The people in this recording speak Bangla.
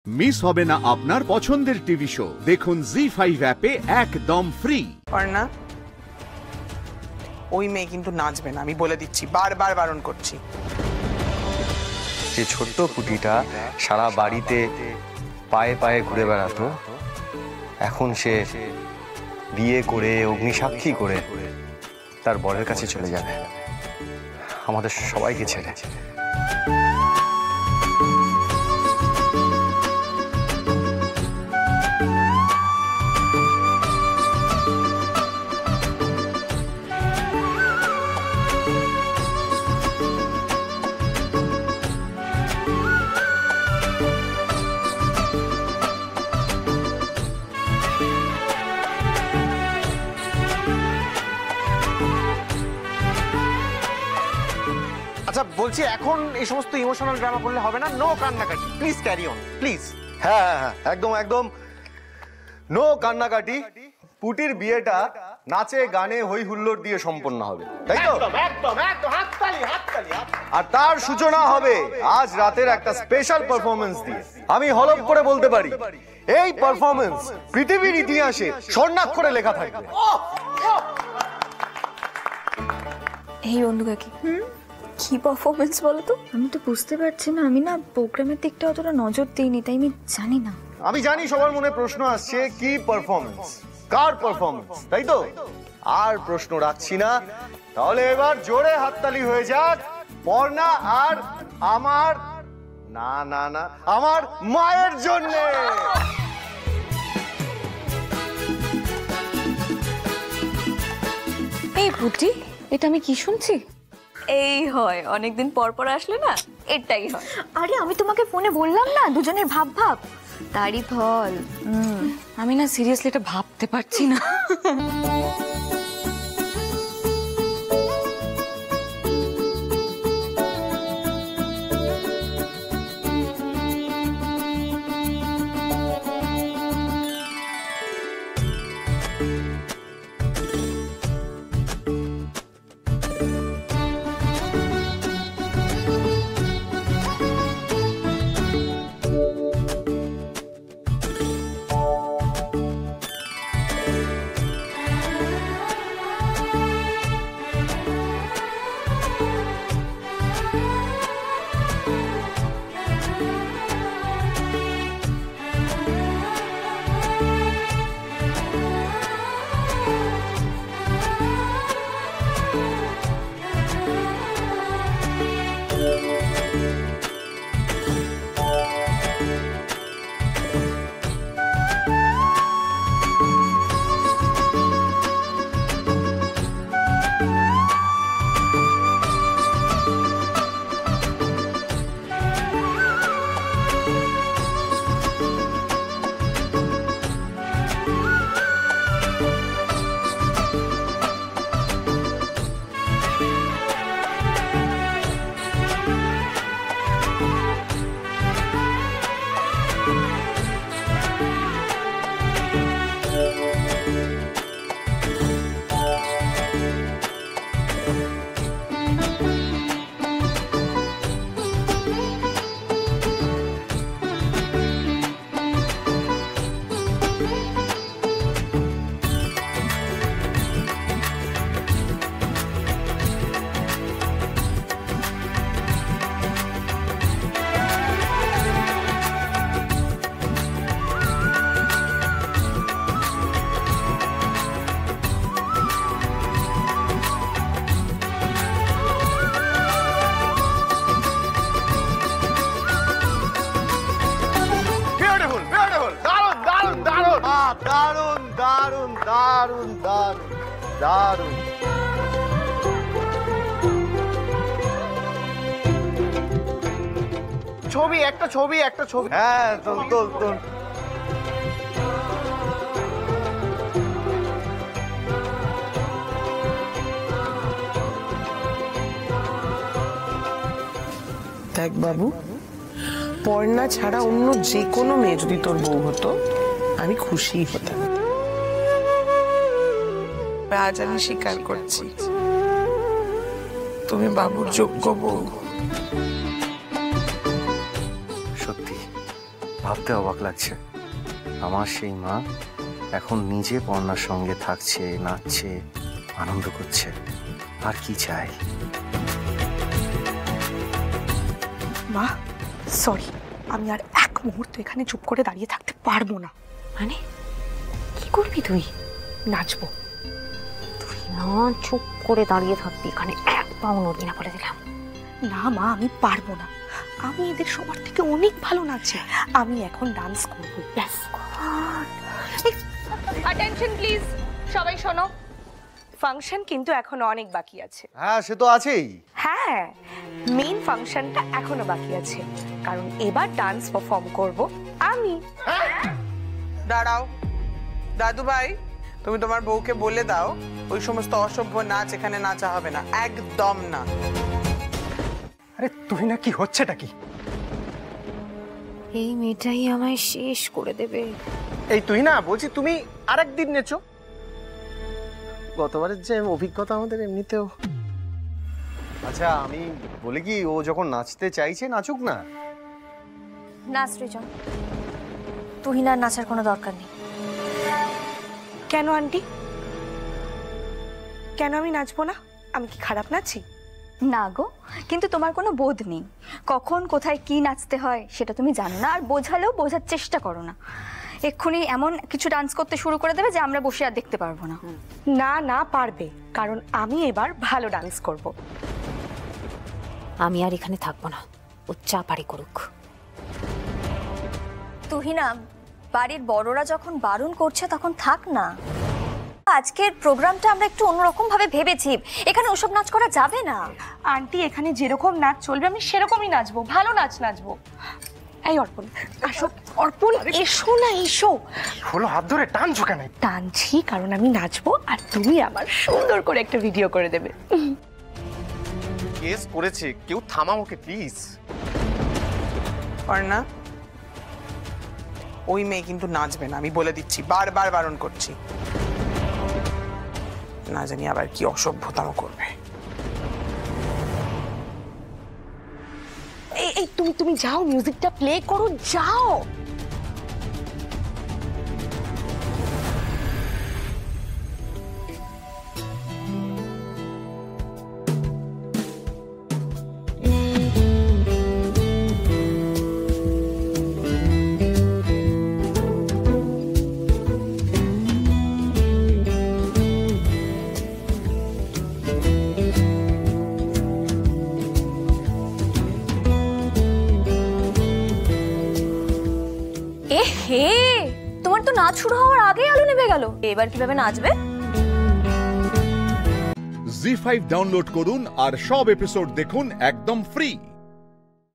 মিস হবে না আপনার পছন্দের টিভি শো। দেখুন জি5 অ্যাপে একদম ফ্রি। অর্ণা, ওই মেয়ে কিন্তু নাচবে না, আমি বলে দিচ্ছি, বারবার বারণ করছি। যে ছোট্ট পুটিটা সারা বাড়িতে পায়ে পায়ে ঘুরে বেড়াতো, এখন সে বিয়ে করে অগ্নিসাক্ষী করে তার বরের কাছে চলে যাবে, আমাদের সবাইকে ছেড়ে। আচ্ছা বলছি, এখন এই সমস্ত ইমোশনাল ড্রামা করলে হবে না। নো কান্নাকাটি, প্লিজ ক্যারি অন প্লিজ। হ্যাঁ হ্যাঁ হ্যাঁ, একদম একদম নো কান্নাকাটি। পুটির বিয়েটা নাচে গানে হই হুল্লোড় দিয়ে সম্পন্ন হবে, তাই তো? একদম একদম, হাততালি হাততালি। আর তার সূচনা হবে আজ রাতের একটা স্পেশাল পারফরমেন্স দিয়ে। আমি হলফ করে বলতে পারি, এই পারফরমেন্স পৃথিবীর ইতিহাসে স্বর্ণাক্ষরে লেখা থাকবে। এই বন্ধু কাকি, কি পারফরমেন্স বলো তো? আমি তো বুঝতে পারছি না, আমি না প্রোগ্রামের দিকটা অতটা নজর দিইনি, তাই আমি জানি না। আমি জানি সবার মনে প্রশ্ন আসছে, কি পারফরমেন্স, কার পারফরমেন্স, তাই তো? আর প্রশ্ন রাখছি না, তাহলে এবার জোরে হাততালি হয়ে যাক পর্ণা আর আমার, না না না, আমার মায়ের জন্য। এই পুটি, এটা আমি কি শুনছি? এই হয় অনেকদিন পর পর আসলে না, এটাই হয়। আরে আমি তোমাকে ফোনে বললাম না, দুজনের ভাব ভাব, তারই ফল। আমি না সিরিয়াসলি এটা ভাবতে পারছি না। দারুণ দারুণ দারুণ দারুণ দারুণ। ছবি, একটা ছবি, একটা ছবি। হ্যাঁ তোল তোল তোল। দেখ বাবু, পর্ণা ছাড়া অন্য যে কোনো মেয়ে যদি তোর বউ হতো, আমি খুশি হতাম। আজ আমি স্বীকার করছি, তুমি বাবুর যোগ্য বউ। সত্যি ভাবতে অবাক লাগছে, আমার সেই মা এখন নিজে পর্ণার সঙ্গে থাকছে, নাচছে, আনন্দ করছে। আর কি চাই? মা সরি, আমি আর এক মুহূর্ত এখানে চুপ করে দাঁড়িয়ে থাকতে পারবো না। মানে কি করবি তুই? নাচবো। তুই না চুপ করে দাঁড়িয়ে থাকবি, এখানে এক পাও নড়বি না বলে দিলাম। না মা, আমি পারবো না। আমি এদের সবার থেকে অনেক ভালো নাচি। আমি এখন ডান্স করবো, ব্যাস। অ্যাটেনশন প্লিজ, সবাই শোনো। ফাংশন কিন্তু এখনো অনেক বাকি আছে। হ্যাঁ, সে তো আছেই। হ্যাঁ, মেইন ফাংশনটা এখনো বাকি আছে, কারণ এবার ডান্স পারফর্ম করব আমি। দাঁড়াও দাদু ভাই, তুমি তোমার বউকে বলে দাও ওই সমস্ত অসভ্য নাচ এখানে নাচা হবে না, একদম না। আরে তুই না, কি হচ্ছেটা কি? এই মেয়েটাই আমায় শেষ করে দেবে। এই তুই না, বলছি তুমি আরেকদিন নেচো। গতবারের যে অভিজ্ঞতা আমাদের এমনিতেও। আচ্ছা, আমি বলি কি, ও যখন নাচতে চাইছে নাচুক না। নাচ রেজন, তুহিনার নাচার কোনো দরকার নেই। কেন আন্টি? কেন আমি নাচবো না? আমি কি খারাপ নাচি? না গো, কিন্তু তোমার কোনো বোধ নেই। কখন কোথায় কি নাচতে হয় সেটা তুমি জানো না, আর বোঝালেও বোঝার চেষ্টা করো না। এক্ষুনি এমন কিছু ডান্স করতে শুরু করে দেবে যে আমরা বসে আর দেখতে পারবো না। না না, পারবে, কারণ আমি এবার ভালো ডান্স করব। আমি আর এখানে থাকবো না, ও চা পারি করুক। তুহিনা, বাড়ির বড়রা যখন বারণ করছে তখন থাক না। আজকের প্রোগ্রামটা আমরা একটু অন্যরকম ভাবে ভেবেছি, এখানে ওসব নাচ করা যাবে না। আন্টি, এখানে যেরকম নাচ চলবে আমি সেরকমই নাচবো, ভালো নাচ নাচবো। এই অর্পণ, আসো। অর্পণ, এসো না, এসো। হলো, হাত ধরে টানছো কেন? টানছি কারণ আমি নাচবো আর তুমি আমার সুন্দর করে একটা ভিডিও করে দেবে। কেস করেছে, কেউ থামাও ওকে প্লিজ। পর্ণা, ওই মেয়ে কিন্তু নাচবে না, আমি বলে দিচ্ছি, বারবার বারণ করছি। না জানি আবার কি অসভ্যতাম করবে। এই তুমি যাও, মিউজিকটা প্লে করো, যাও। হে, তোমার তো নাচ শুরু হওয়ার আগেই আলো নেমে গেল। এবার কিভাবে নাচবে? জি5 ডাউনলোড করুন আর সব এপিসোড দেখুন একদম ফ্রি।